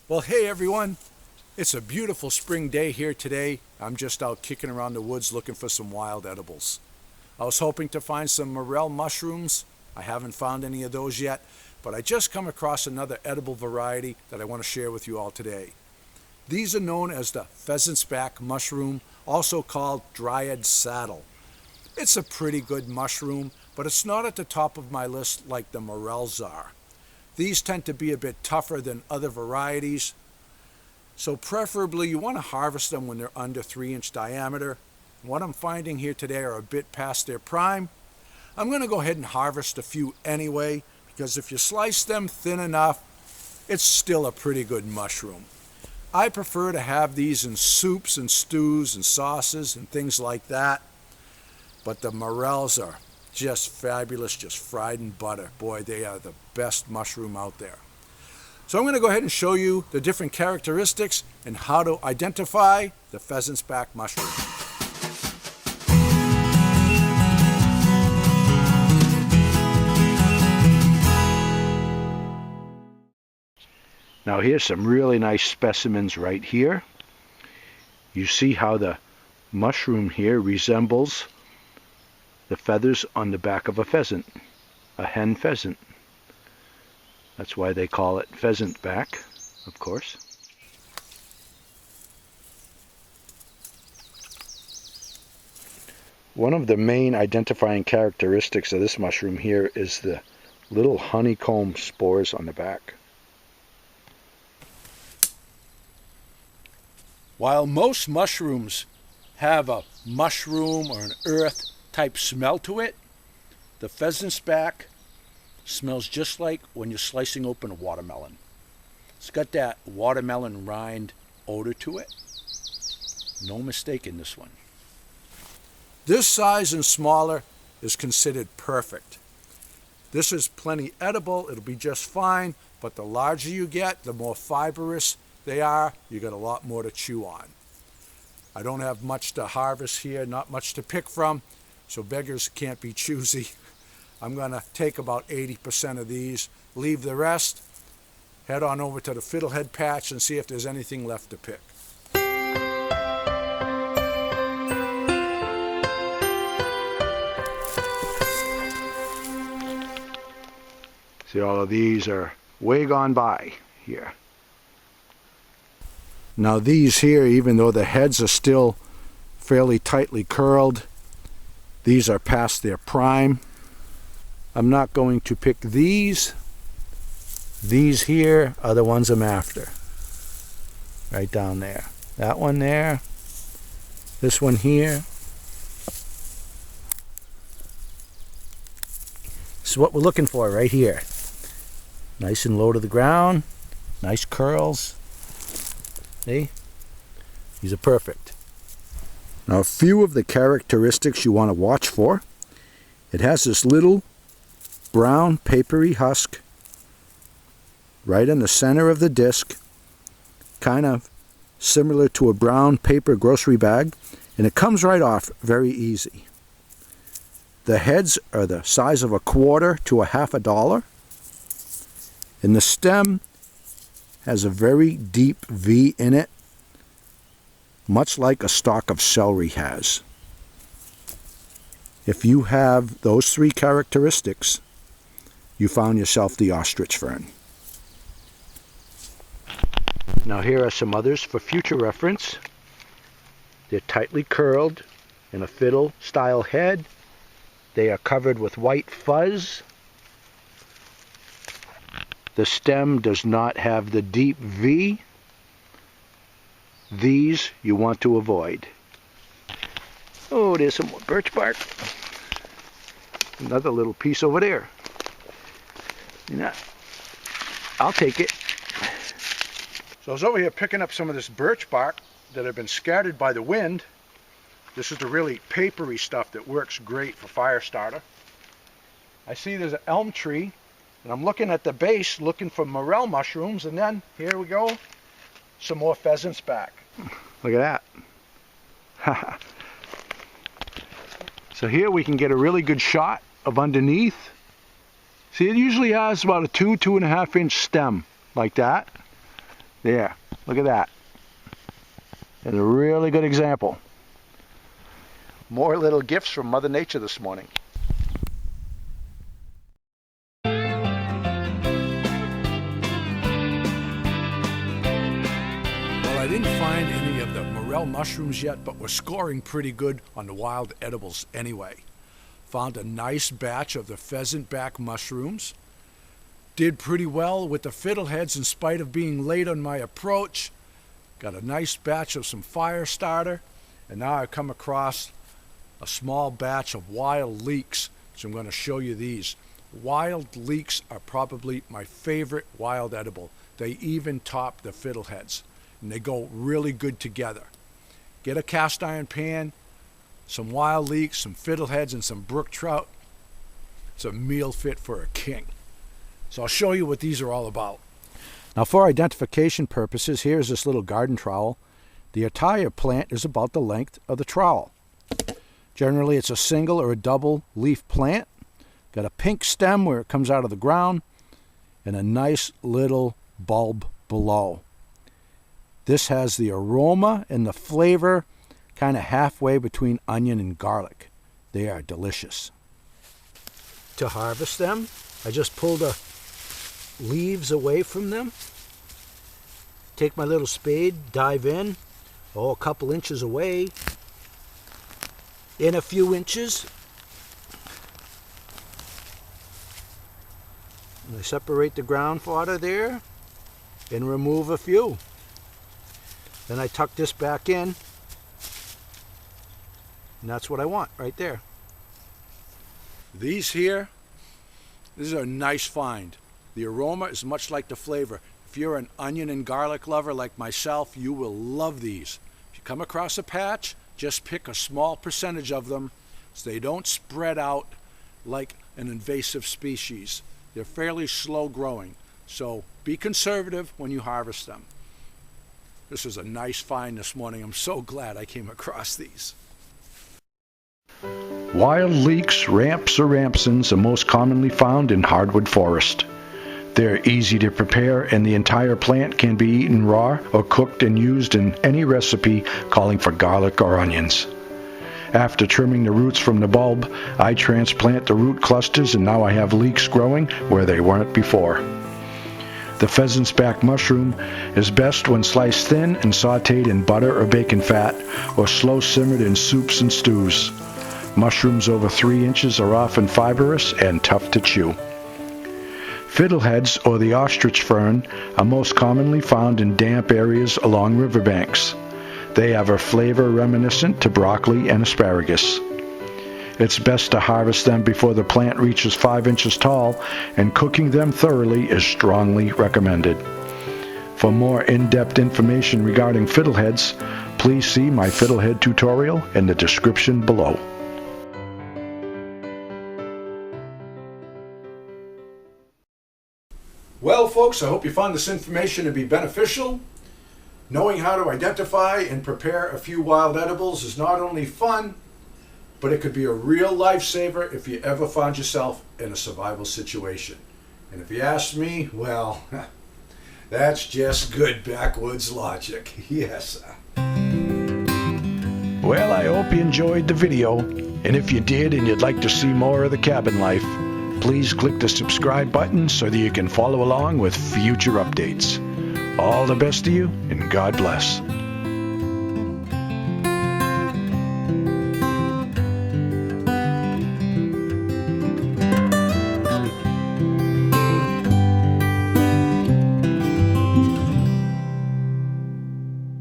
Well, hey everyone, it's a beautiful spring day here today. I'm just out kicking around the woods looking for some wild edibles. I was hoping to find some morel mushrooms. I haven't found any of those yet, but I just come across another edible variety that I want to share with you all today. These are known as the Pheasants Back mushroom, also called Dryad saddle. It's a pretty good mushroom, but it's not at the top of my list like the morels are. These tend to be a bit tougher than other varieties, so preferably you want to harvest them when they're under 3-inch diameter. What I'm finding here today are a bit past their prime. I'm going to go ahead and harvest a few anyway, because if you slice them thin enough, it's still a pretty good mushroom. I prefer to have these in soups and stews and sauces and things like that, but the morels are just fabulous, just fried in butter. Boy, they are the best mushroom out there. So I'm going to go ahead and show you the different characteristics and how to identify the Pheasants Back mushroom. Now here's some really nice specimens right here. You see how the mushroom here resembles the feathers on the back of a pheasant, a hen pheasant. That's why they call it Pheasant Back, of course. One of the main identifying characteristics of this mushroom here is the little honeycomb spores on the back. While most mushrooms have a mushroom or an earth type smell to it, the Pheasant's Back smells just like when you're slicing open a watermelon. It's got that watermelon rind odor to it. No mistake in this one. This size and smaller is considered perfect. This is plenty edible, it'll be just fine, but the larger you get, the more fibrous they are, you got a lot more to chew on. I don't have much to harvest here, not much to pick from, so beggars can't be choosy. I'm going to take about 80% of these, leave the rest, head on over to the Fiddlehead patch and see if there's anything left to pick. See, all of these are way gone by here. Now these here, even though the heads are still fairly tightly curled, these are past their prime. I'm not going to pick these. These here are the ones I'm after. Right down there. That one there. This one here. This is what we're looking for right here. Nice and low to the ground. Nice curls. See? These are perfect. Now a few of the characteristics you want to watch for. It has this little brown papery husk right in the center of the disc, kind of similar to a brown paper grocery bag, and it comes right off very easy. The heads are the size of a quarter to a half a dollar, and the stem has a very deep V in it, much like a stalk of celery has. If you have those three characteristics, you found yourself the ostrich fern. Now here are some others for future reference. They're tightly curled in a fiddle style head. They are covered with white fuzz. The stem does not have the deep V. These you want to avoid. Oh, there's some more birch bark. Another little piece over there. Yeah, I'll take it. So I was over here picking up some of this birch bark that had been scattered by the wind. This is the really papery stuff that works great for fire starter. I see there's an elm tree, and I'm looking at the base looking for morel mushrooms, and then here we go, some more Pheasants Back. Look at that. So here we can get a really good shot of underneath. See, it usually has about a 2.5 inch stem like that. There, look at that. It's a really good example. More little gifts from Mother Nature this morning. I didn't find any of the morel mushrooms yet, but we're scoring pretty good on the wild edibles anyway. Found a nice batch of the Pheasant Back mushrooms. Did pretty well with the Fiddleheads in spite of being late on my approach. Got a nice batch of some fire starter, and now I've come across a small batch of Wild Leeks, so I'm going to show you these. Wild Leeks are probably my favorite wild edible. They even top the Fiddleheads, and they go really good together. Get a cast iron pan, some Wild Leeks, some Fiddleheads, and some brook trout. It's a meal fit for a king. So I'll show you what these are all about. Now for identification purposes, here's this little garden trowel. The entire plant is about the length of the trowel. Generally it's a single or a double leaf plant. Got a pink stem where it comes out of the ground, and a nice little bulb below. This has the aroma and the flavor kind of halfway between onion and garlic. They are delicious. To harvest them, I just pull the leaves away from them. Take my little spade, dive in, a couple inches away, in a few inches. And I separate the ground water there and remove a few. Then I tuck this back in, and that's what I want right there. These here, this is a nice find. The aroma is much like the flavor. If you're an onion and garlic lover like myself, you will love these. If you come across a patch, just pick a small percentage of them so they don't spread out like an invasive species. They're fairly slow growing, so be conservative when you harvest them. This was a nice find this morning. I'm so glad I came across these. Wild leeks, ramps, or rampsons are most commonly found in hardwood forest. They're easy to prepare, and the entire plant can be eaten raw or cooked and used in any recipe calling for garlic or onions. After trimming the roots from the bulb, I transplant the root clusters, and now I have leeks growing where they weren't before. The Pheasants Back mushroom is best when sliced thin and sautéed in butter or bacon fat, or slow simmered in soups and stews. Mushrooms over 3 inches are often fibrous and tough to chew. Fiddleheads, or the Ostrich Fern, are most commonly found in damp areas along riverbanks. They have a flavor reminiscent to broccoli and asparagus. It's best to harvest them before the plant reaches 5 inches tall, and cooking them thoroughly is strongly recommended. For more in-depth information regarding fiddleheads, please see my fiddlehead tutorial in the description below. Well, folks, I hope you found this information to be beneficial. Knowing how to identify and prepare a few wild edibles is not only fun, but it could be a real lifesaver if you ever found yourself in a survival situation. And if you ask me, well, that's just good backwoods logic. Yes. Well, I hope you enjoyed the video, and if you did and you'd like to see more of the cabin life, please click the subscribe button so that you can follow along with future updates. All the best to you, and God bless.